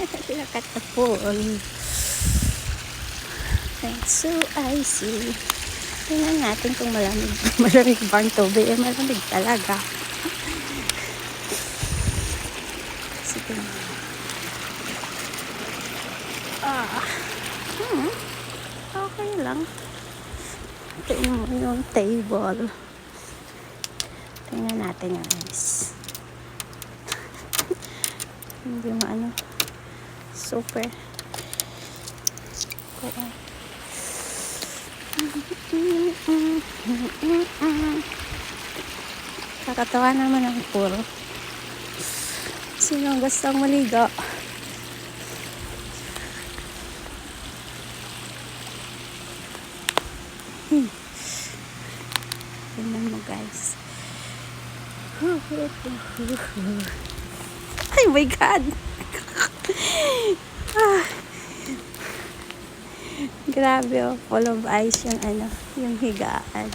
Look at the pool. It's so icy. Tingnan natin kung malamig. Malamig ba ang tubig? Eh, malamig talaga. Sige. Okay lang. Tingnan mo yung table. Tingnan natin yung ice. Hindi mo ano. Super. Kakatawa naman ang puro. Sino gustong maligo? Tingnan mo guys. Ay my God! Grabe oh, full of ice yung ano, yung higaan.